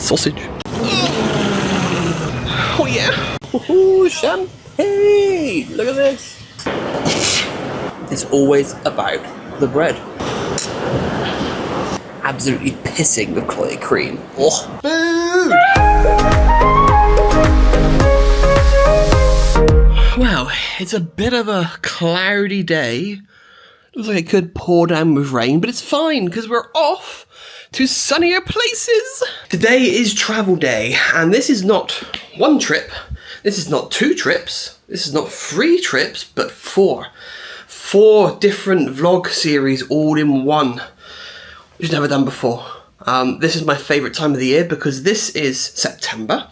Sausage. Oh yeah. Ooh, champagne. Look at this. It's always about the bread. Absolutely pissing with quality cream. Oh, food! Well, it's a bit of a cloudy day. Looks like it could pour down with rain, but it's fine because we're off to sunnier places. Today is travel day, and this is not one trip, this is not 2 trips, this is not 3 trips, but 4. 4 different vlog series all in one, which I've never done before. This is my favourite time of the year because this is September,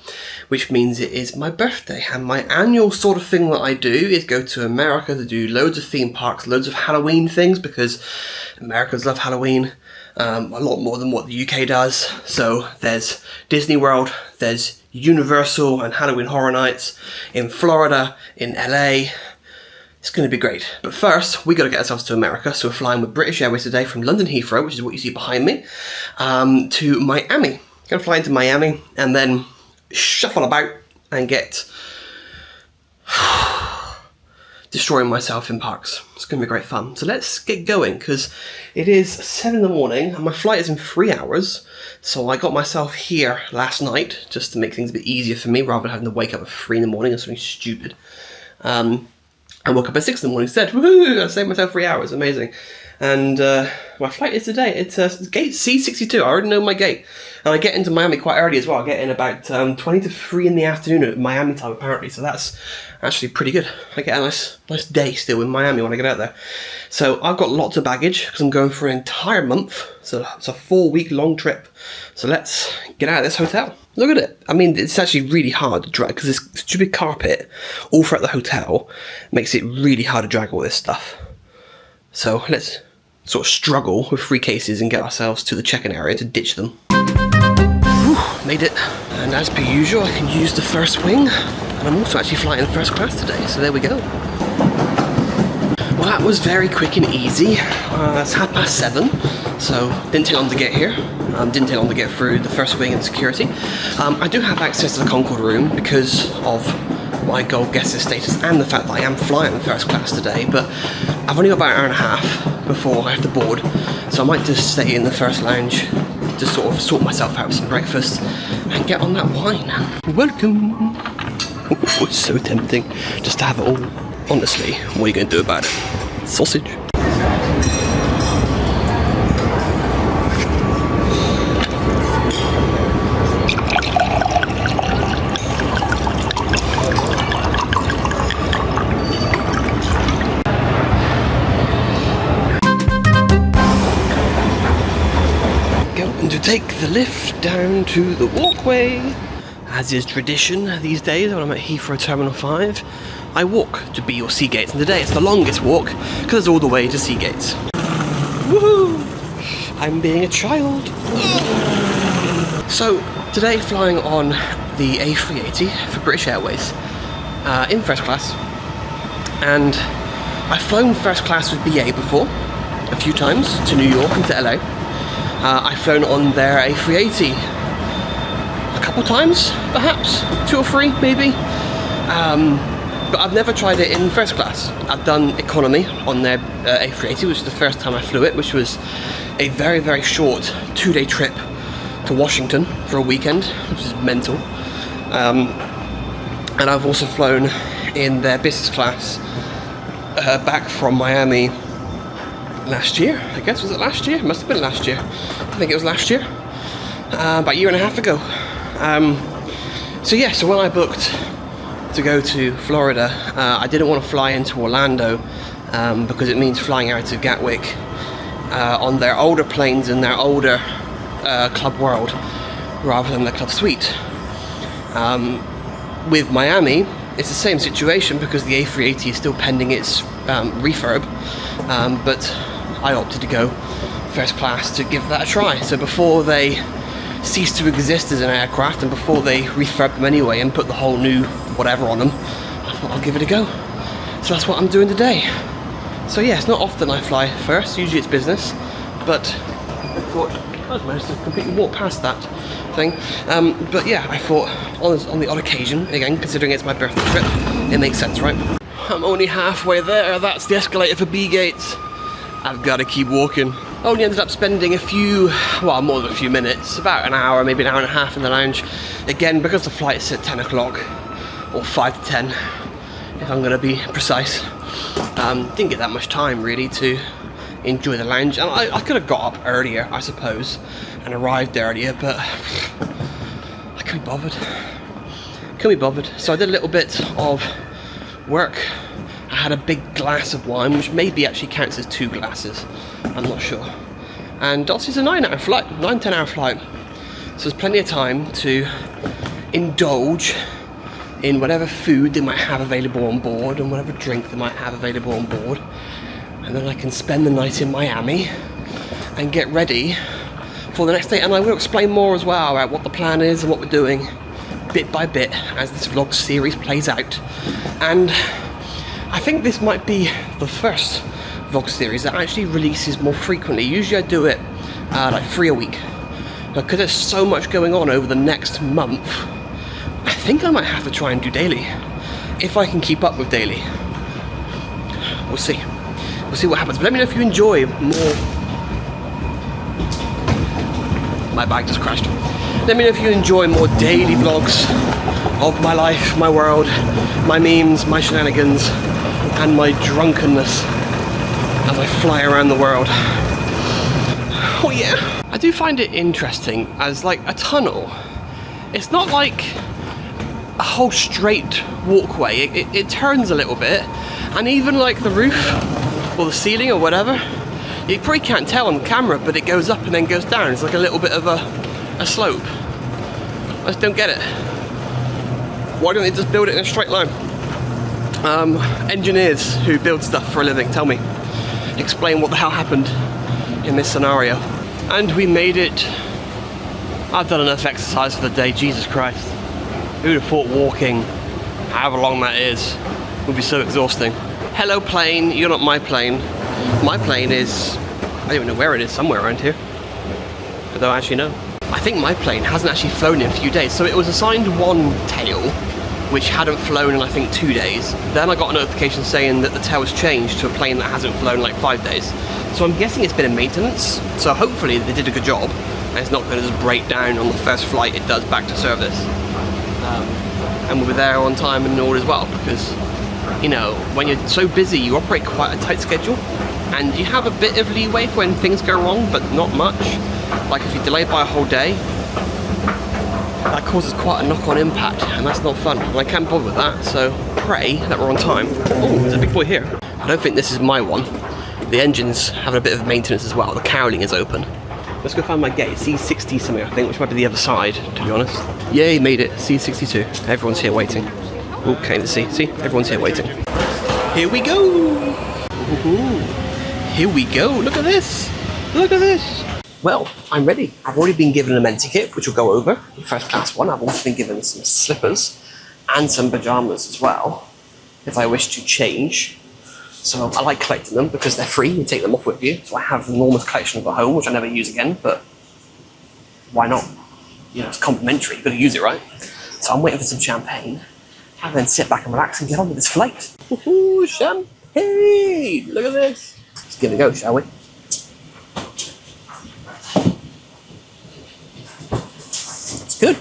which means it is my birthday, and my annual sort of thing that I do is go to America to do loads of theme parks, loads of Halloween things, because Americans love Halloween a lot more than what the UK does. So there's Disney World, there's Universal and Halloween Horror Nights in Florida, in LA. It's going to be great. But first, we got to get ourselves to America. So we're flying with British Airways today from London Heathrow, which is what you see behind me, to Miami. Going to fly into Miami and then shuffle about and get destroying myself in parks. It's going to be great fun. So let's get going, because it is 7 in the morning and my flight is in 3 hours. So I got myself here last night just to make things a bit easier for me, rather than having to wake up at 3 in the morning or something stupid. I woke up at 6 in the morning instead. Woohoo! I saved myself 3 hours. Amazing. And my flight is today. It's gate C62. I already know my gate. And I get into Miami quite early as well. I get in about 20 to 3 in the afternoon at Miami time, apparently. So that's actually pretty good. I get a nice day still in Miami when I get out there. So I've got lots of baggage because I'm going for an entire month. So it's a 4-week long trip. So let's get out of this hotel. Look at it. I mean, it's actually really hard to drag because this stupid carpet all throughout the hotel makes it really hard to drag all this stuff. So let's sort of struggle with 3 cases and get ourselves to the check-in area to ditch them. Whew, made it. And as per usual, I can use the first wing. And I'm also actually flying first class today, so there we go. Well, that was very quick and easy. It's 7:30, so didn't take long to get here. Didn't take long to get through the first wing and security. I do have access to the Concorde room because of my gold guest status and the fact that I am flying first class today, but I've only got about an hour and a half before I have to board, so I might just stay in the first lounge to sort of sort myself out with some breakfast and get on that wine. Welcome! Oh, it's so tempting just to have it all. Honestly, what are you going to do about it? Sausage. Going to take the lift down to the walkway. As is tradition these days when I'm at Heathrow Terminal 5, I walk to B or C gates, and today it's the longest walk because it's all the way to C gates. Woohoo! I'm being a child. So today flying on the A380 for British Airways in first class, and I've flown first class with BA before a few times to New York and to LA. I've flown on their A380 a couple times, perhaps 2 or 3 maybe, but I've never tried it in first class. I've done economy on their A380, which is the first time I flew it, which was a very, very short 2-day trip to Washington for a weekend, which is mental. And I've also flown in their business class back from Miami last year, I guess. Was it last year? It must have been last year. I think it was last year, about a year and a half ago. So when I booked to go to Florida, I didn't want to fly into Orlando because it means flying out to Gatwick on their older planes in their older Club World rather than the Club Suite. With Miami, it's the same situation because the A380 is still pending its refurb, but I opted to go first class to give that a try. So before they cease to exist as an aircraft and before they refurb them anyway and put the whole new whatever on them, I thought I'll give it a go. So that's what I'm doing today. So yeah, it's not often I fly first, usually it's business, but I thought I'd managed to completely walk past that thing. But yeah, I thought on the odd occasion, again, considering it's my birthday trip, it makes sense, right? I'm only halfway there. That's the escalator for B gates. I've got to keep walking. Only ended up spending more than a few minutes, about an hour, maybe an hour and a half in the lounge. Again, because the flight's at 10 o'clock, or 5 to 10, if I'm going to be precise. Didn't get that much time, really, to enjoy the lounge. And I could have got up earlier, I suppose, and arrived earlier, but I couldn't be bothered. Couldn't be bothered. So I did a little bit of work. I had a big glass of wine, which maybe actually counts as 2 glasses. I'm not sure. And obviously it's a 9-10 hour flight. So there's plenty of time to indulge in whatever food they might have available on board and whatever drink they might have available on board. And then I can spend the night in Miami and get ready for the next day. And I will explain more as well about what the plan is and what we're doing bit by bit as this vlog series plays out. And I think this might be the first vlog series that actually releases more frequently. Usually I do it like 3 a week. But because there's so much going on over the next month, I think I might have to try and do daily. If I can keep up with daily. We'll see. We'll see what happens. But let me know if you enjoy more... My bag just crashed. Let me know if you enjoy more daily vlogs of my life, my world, my memes, my shenanigans, and my drunkenness as I fly around the world. Oh yeah. I do find it interesting as like a tunnel. It's not like a whole straight walkway. It turns a little bit, and even like the roof or the ceiling or whatever, you probably can't tell on camera, but it goes up and then goes down. It's like a little bit of a slope. I just don't get it. Why don't they just build it in a straight line? Engineers who build stuff for a living, tell me. Explain what the hell happened in this scenario. And we made it. I've done enough exercise for the day, Jesus Christ. Who'd have thought walking, however long that is, would be so exhausting. Hello plane, you're not my plane. My plane is, I don't even know where it is, somewhere around here. I don't actually know. I think my plane hasn't actually flown in a few days. So it was assigned one tail, which hadn't flown in I think 2 days. Then I got a notification saying that the tail was changed to a plane that hasn't flown in like 5 days. So I'm guessing it's been in maintenance. So hopefully they did a good job, and it's not going to just break down on the first flight it does back to service. And we'll be there on time and all as well, because, you know, when you're so busy, you operate quite a tight schedule, and you have a bit of leeway for when things go wrong, but not much. Like if you're delayed by a whole day, that causes quite a knock-on impact, and that's not fun, and I can't bother with that, so pray that we're on time. Oh, there's a big boy here. I don't think this is my one. The engine's having a bit of maintenance as well. The cowling is open. Let's go find my gate. C60 somewhere, I think, which might be the other side, to be honest. Yay, made it. C62. Everyone's here waiting. Okay, let's see. See? Everyone's here waiting. Here we go! Ooh. Here we go. Look at this! Look at this! Well, I'm ready. I've already been given a Menti kit, which will go over, the first class one. I've also been given some slippers and some pyjamas as well, if I wish to change. So I like collecting them because they're free, you take them off with you. So I have an enormous collection of at home, which I never use again, but why not? You know, it's complimentary, you've got to use it, right? So I'm waiting for some champagne, and then sit back and relax and get on with this flight. Woohoo, champagne! Look at this! Let's give it a go, shall we? It's good.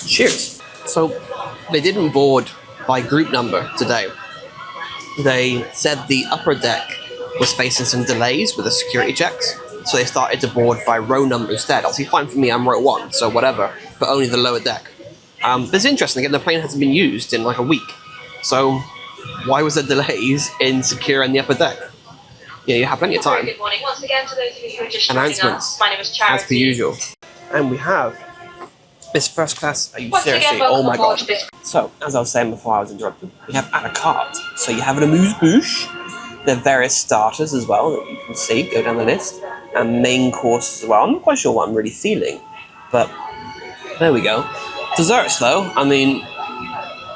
Cheers. So they didn't board by group number today. They said the upper deck was facing some delays with the security checks, so they started to board by row number instead. Obviously fine for me, I'm row 1, so whatever, but only the lower deck. But it's interesting, again, the plane hasn't been used in like a week, so why was there delays in securing the upper deck? Yeah, you have plenty of time. Good morning once again to those of you who are just Announcements, my name is Charity. as per usual. And we have this first class, are you seriously? Oh my god. So, as I was saying before I was interrupted, we have a la carte. So you have an amuse-bouche, there are various starters as well that you can see, go down the list, and main course as well. I'm not quite sure what I'm really feeling, but there we go. Desserts though, I mean,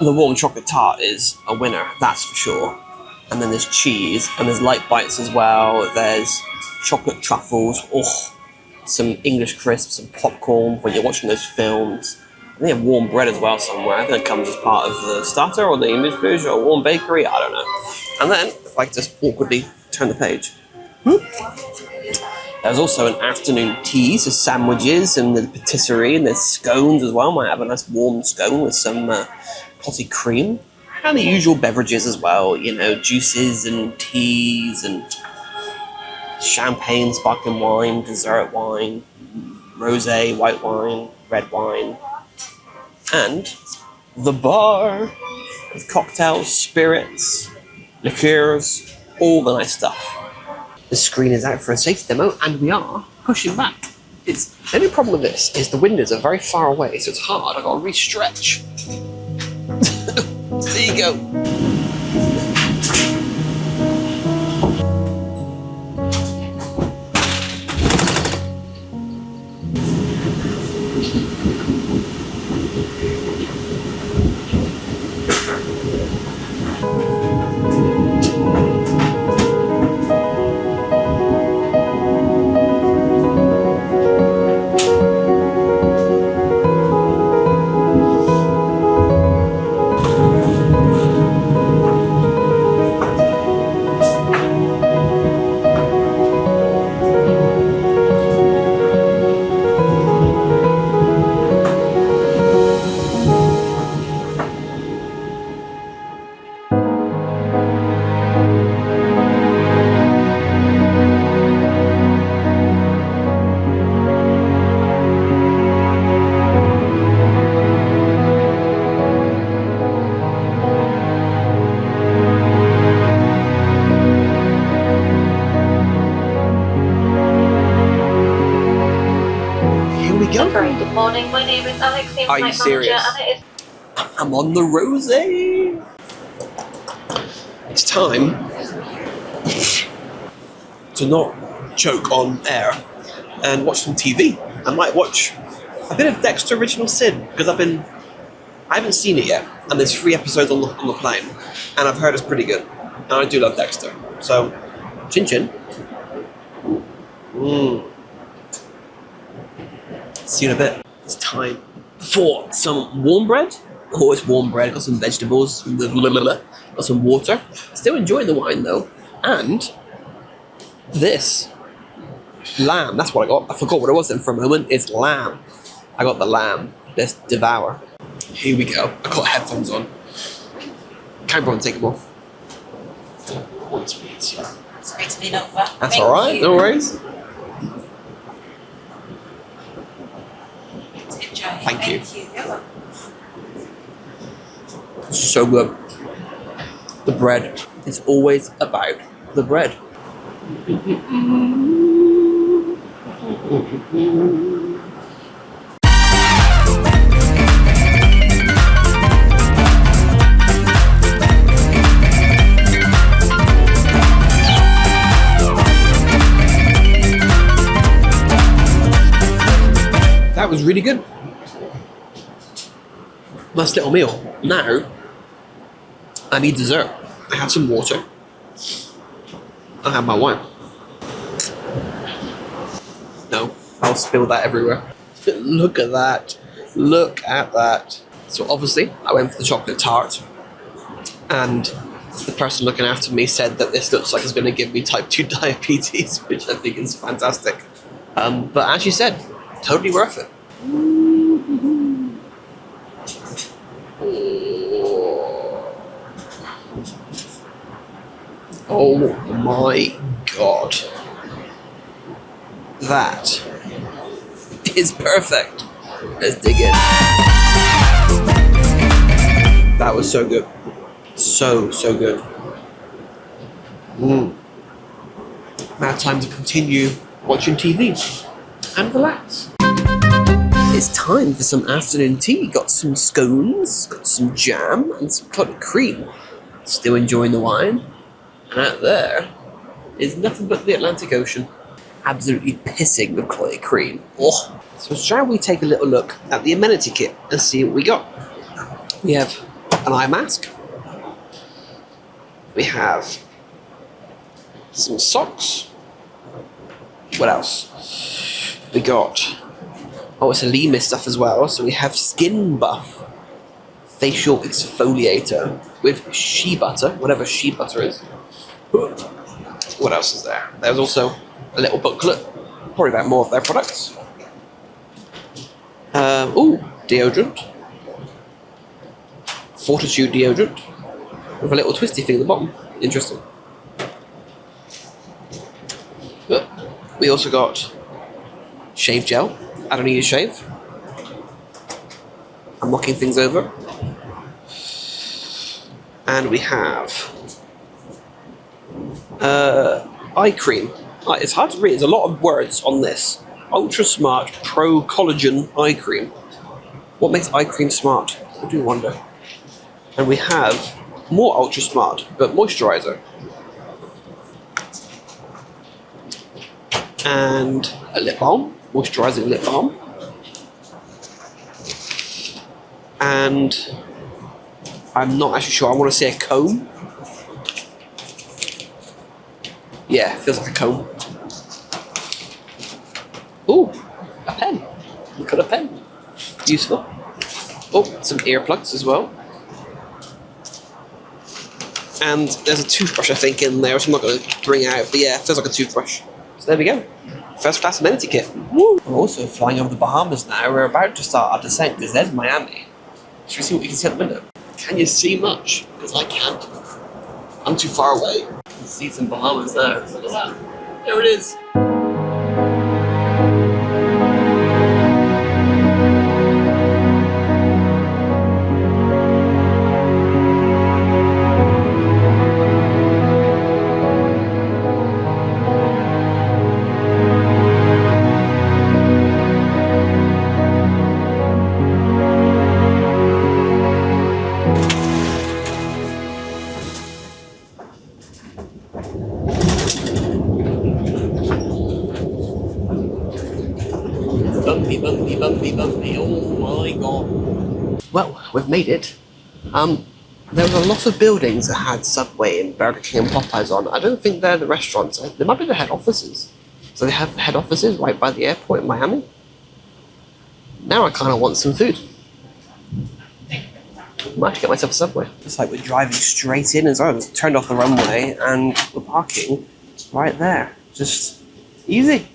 the warm chocolate tart is a winner, that's for sure. And then there's cheese, and there's light bites as well, there's chocolate truffles, oh, some English crisps and popcorn when you're watching those films. And they have warm bread as well somewhere. I think it comes as part of the starter or the English bouge or warm bakery, I don't know. And then, if I just awkwardly turn the page. There's also an afternoon tea, so sandwiches and the patisserie, and there's scones as well. Might have a nice warm scone with some potty cream. And the usual beverages as well, you know, juices and teas and champagne, sparkling wine, dessert wine, rosé, white wine, red wine. And the bar with cocktails, spirits, liqueurs, all the nice stuff. The screen is out for a safety demo, and we are pushing back. The only problem with this is the windows are very far away, so it's hard. I've got to re-stretch. There you go. Good morning, my name is Alex, the Are you inflight serious? manager, and it is... I'm on the rosé. It's time to not choke on air and watch some TV. I might watch a bit of Dexter Original Sin because I haven't seen it yet, and there's 3 episodes on the plane, and I've heard it's pretty good, and I do love Dexter. So, chin chin. See you in a bit. It's time for some warm bread. Oh, it's warm bread. Got some vegetables. Got some water. Still enjoying the wine though. And this lamb. That's what I got. I forgot what it was then for a moment. It's lamb. I got the lamb. Let's devour. Here we go. I got headphones on. Can't bother to take them off. It's great to lean over. That's alright. No worries. Thank you. So good. The bread. It's always about the bread. That was really good. Nice little meal. Now, I need dessert. I had some water. I have my wine. No, I'll spill that everywhere. Look at that. Look at that. So obviously, I went for the chocolate tart. And the person looking after me said that this looks like it's going to give me type 2 diabetes, which I think is fantastic. But as you said, totally worth it. Oh my god. That is perfect. Let's dig in. That was so good. So good. Now time to continue watching TV and relax. It's time for some afternoon tea. Got some scones, got some jam, and some clotted cream. Still enjoying the wine. And out there is nothing but the Atlantic Ocean. Absolutely pissing with clotted cream. Oh. So shall we take a little look at the amenity kit and see what we got? We have an eye mask. We have some socks. What else? We got, oh, it's a Lima stuff as well. So we have Skin Buff Facial Exfoliator with shea butter, whatever shea butter is. What else is there? There's also a little booklet, probably about more of their products. Deodorant. Fortitude deodorant with a little twisty thing at the bottom. Interesting. But we also got shave gel. I don't need a shave. I'm knocking things over. And we have eye cream. It's hard to read. There's a lot of words on this. Ultra Smart Pro Collagen Eye Cream. What makes eye cream smart? I do wonder. And we have more Ultra Smart, but moisturizer. And a lip balm, moisturizing lip balm. And I'm not actually sure, I want to say a comb. Yeah, feels like a comb. Ooh, a pen. We've got a pen. Useful. Oh, some earplugs as well. And there's a toothbrush, I think, in there, which I'm not going to bring out, but yeah, it feels like a toothbrush. So there we go. First class amenity kit. Woo! We're also flying over the Bahamas now. We're about to start our descent because there's Miami. Should we see what we can see out the window? Can you see much? Because I can't. I'm too far away. You can see some Bahamas there. Look at that. There it is. Bumpy, oh my god. Well, we've made it. There was a lot of buildings that had Subway and Burger King and Popeyes on. I don't think they're the restaurants. They might be the head offices. So they have head offices right by the airport in Miami. Now I kind of want some food. Might have to get myself a Subway. It's like we're driving straight in as well. Just turned off the runway and we're parking right there. Just easy.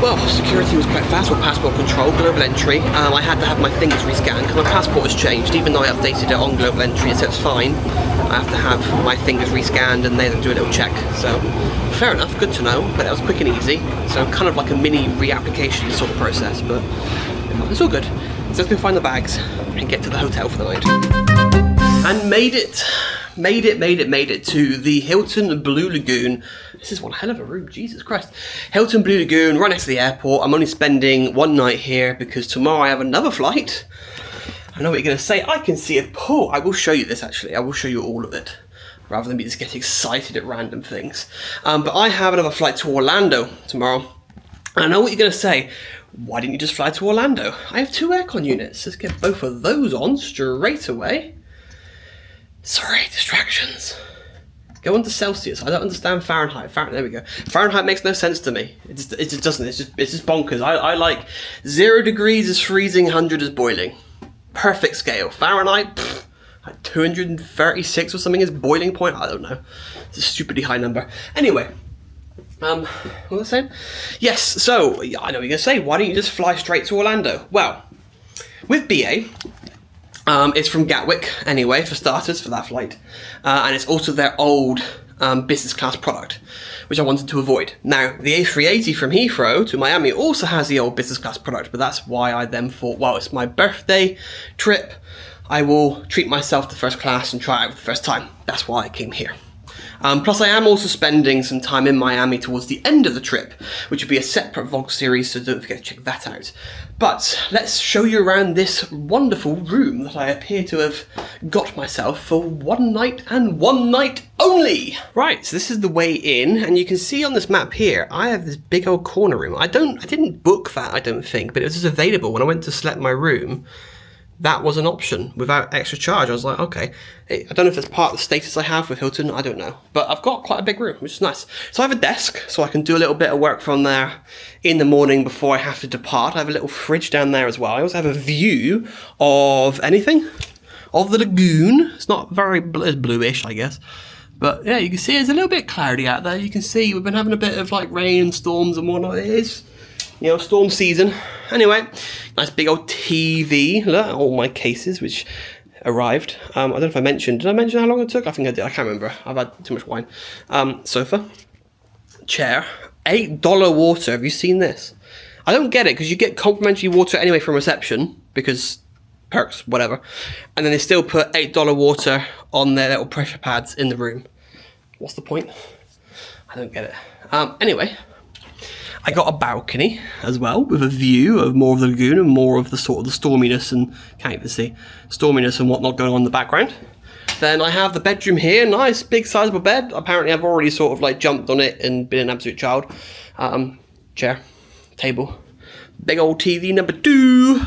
Well, security was quite fast with passport control, global entry. I had to have my fingers rescanned because my passport has changed. Even though I updated it on global entry, so it's fine. I have to have my fingers rescanned and they then do a little check. So, fair enough, good to know, but that was quick and easy. So kind of like a mini reapplication sort of process, but it's all good. So let's go find the bags and get to the hotel for the night. And made it to the Hilton Blue Lagoon. This is one hell of a room, Jesus Christ. Hilton Blue Lagoon, right next to the airport. I'm only spending one night here because tomorrow I have another flight. I know what you're going to say. I can see a pool. I will show you this actually. I will show you all of it, rather than me just getting excited at random things. But I have another flight to Orlando tomorrow. And I know what you're going to say. Why didn't you just fly to Orlando? I have 2 aircon units. Let's get both of those on straight away. Sorry, distractions. Go on to Celsius. I don't understand Fahrenheit. There we go. Fahrenheit makes no sense to me. It just doesn't. It's just bonkers. I like 0 degrees is freezing, 100 is boiling. Perfect scale. Fahrenheit, like 236 or something is boiling point. I don't know. It's a stupidly high number. Anyway, what was I saying? Yes. So I know what you're gonna say. Why don't you just fly straight to Orlando? Well, with BA. It's from Gatwick, anyway, for starters, for that flight. And it's also their old business class product, which I wanted to avoid. Now, the A380 from Heathrow to Miami also has the old business class product, but that's why I then thought, well, it's my birthday trip. I will treat myself to first class and try it out for the first time. That's why I came here. Plus, I am also spending some time in Miami towards the end of the trip, which will be a separate vlog series, so don't forget to check that out. But let's show you around this wonderful room that I appear to have got myself for one night and one night only. Right, so this is the way in, and you can see on this map here, I have this big old corner room. I didn't book that, I don't think, but it was just available when I went to select my room. that was an option without extra charge. I was like, okay. I don't know if that's part of the status I have with Hilton, I don't know. But I've got quite a big room, which is nice. So I have a desk, so I can do a little bit of work from there in the morning before I have to depart. I have a little fridge down there as well. I also have a view of anything, of the lagoon. It's not very it's bluish, I guess. But yeah, you can see it's a little bit cloudy out there. You can see we've been having a bit of like rain and storms and whatnot. It is, you know, storm season. Anyway, nice big old TV. Look, all my cases, which arrived. I don't know if I mentioned. Did I mention how long it took? I think I did. I can't remember. I've had too much wine. Sofa. Chair. $8 water. Have you seen this? I don't get it, because you get complimentary water anyway from reception, because perks, whatever. And then they still put $8 water on their little pressure pads in the room. What's the point? I don't get it. Anyway. I got a balcony as well, with a view of more of the lagoon and more of the sort of the storminess and, can't even see, storminess and whatnot going on in the background. Then I have the bedroom here, nice big sizable bed. Apparently I've already sort of like jumped on it and been an absolute child. Chair, table, big old TV number 2.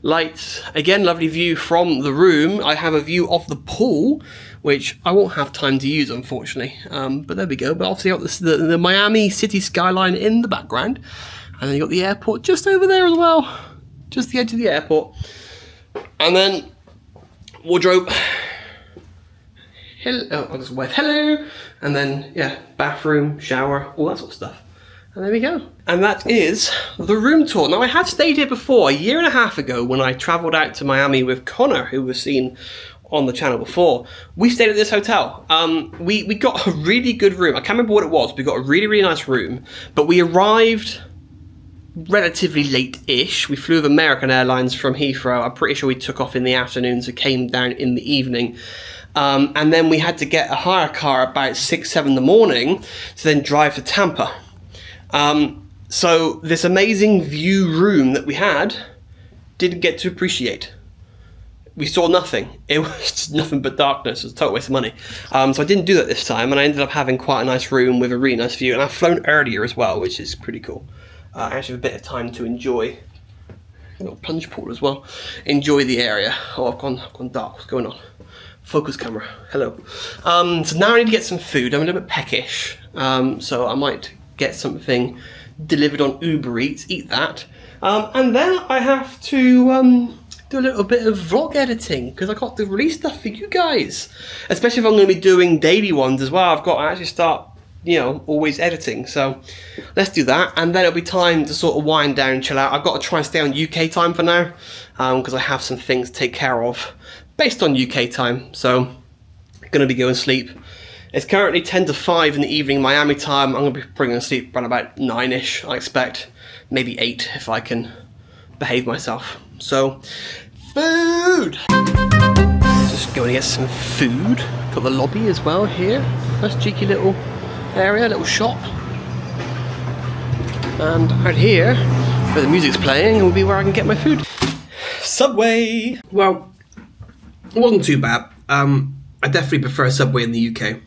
Lights, again, lovely view from the room. I have a view of the pool, which I won't have time to use, unfortunately. But there we go. But obviously, got the Miami city skyline in the background. And then you got the airport just over there as well. Just the edge of the airport. And then, wardrobe. Hello. Oh, I'll just wave hello. And then, yeah, bathroom, shower, all that sort of stuff. And there we go. And that is the room tour. Now, I had stayed here before, a year and a half ago, when I travelled out to Miami with Connor, who was seen on the channel before. We stayed at this hotel. We got a really good room. I can't remember what it was. We got a really, really nice room. But we arrived relatively late-ish. We flew with American Airlines from Heathrow. I'm pretty sure we took off in the afternoon, so came down in the evening. And then we had to get a hire car about 6, 7 in the morning to then drive to Tampa. So this amazing view room that we had didn't get to appreciate. We saw nothing. It was just nothing but darkness. It was a total waste of money. So I didn't do that this time, and I ended up having quite a nice room with a really nice view. And I've flown earlier as well, which is pretty cool. I actually have a bit of time to enjoy a little plunge pool as well. Enjoy the area. Oh, I've gone dark. What's going on? Focus camera. Hello. So now I need to get some food. I'm a little bit peckish, so I might get something delivered on Uber Eats, eat that, and then I have to do a little bit of vlog editing, because I've got to release stuff for you guys, especially if I'm going to be doing daily ones as well. I've got to actually start, you know, always editing, so let's do that, and then it'll be time to sort of wind down and chill out. I've got to try and stay on UK time for now, because I have some things to take care of based on UK time, so I'm going to be going to sleep. It's currently 10 to 5 in the evening Miami time. I'm going to be bringing sleep around about 9ish, I expect. Maybe 8 if I can behave myself. So, food! Just going to get some food. Got the lobby as well here. Nice cheeky little area, little shop. And out here, where the music's playing, will be where I can get my food. Subway! Well, it wasn't too bad. I definitely prefer Subway in the UK.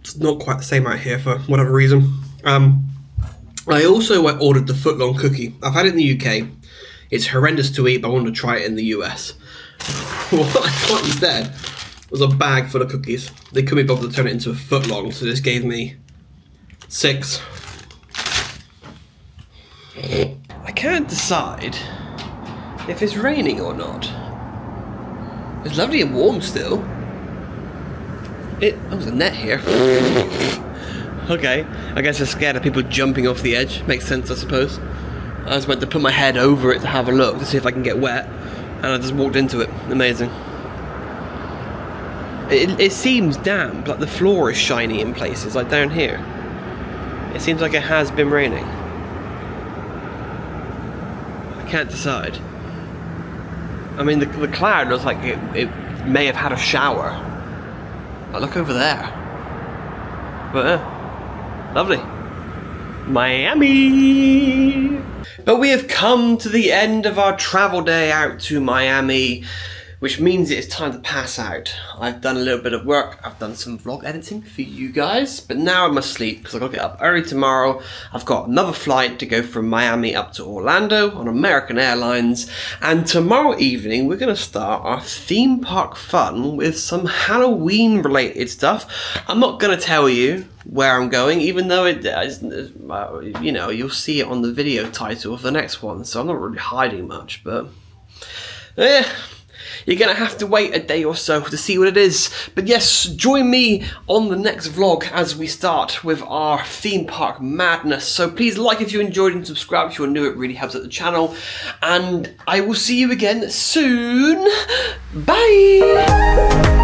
It's not quite the same out here for whatever reason. I also ordered the footlong cookie. I've had it in the UK. It's horrendous to eat, but I wanted to try it in the US. What I got instead was a bag full of cookies. They couldn't be bothered to turn it into a footlong, so this gave me 6. I can't decide if it's raining or not. It's lovely and warm still. There's a net here. Okay, I guess I'm scared of people jumping off the edge. Makes sense, I suppose. I just went to put my head over it to have a look to see if I can get wet, and I just walked into it. Amazing. It seems damp, like the floor is shiny in places, like down here. It seems like it has been raining. I can't decide. I mean, the cloud looks like it may have had a shower. Oh, look over there. But, lovely. Miami! But we have come to the end of our travel day out to Miami. which means it's time to pass out. I've done a little bit of work, I've done some vlog editing for you guys, but now I'm asleep because I've got to get up early tomorrow. I've got another flight to go from Miami up to Orlando on American Airlines, and tomorrow evening we're going to start our theme park fun with some Halloween related stuff. I'm not going to tell you where I'm going, even though you know, you'll see it on the video title of the next one, so I'm not really hiding much, but you're going to have to wait a day or so to see what it is. But yes, join me on the next vlog as we start with our theme park madness. So please like if you enjoyed and subscribe if you're new, it really helps out the channel. And I will see you again soon. Bye!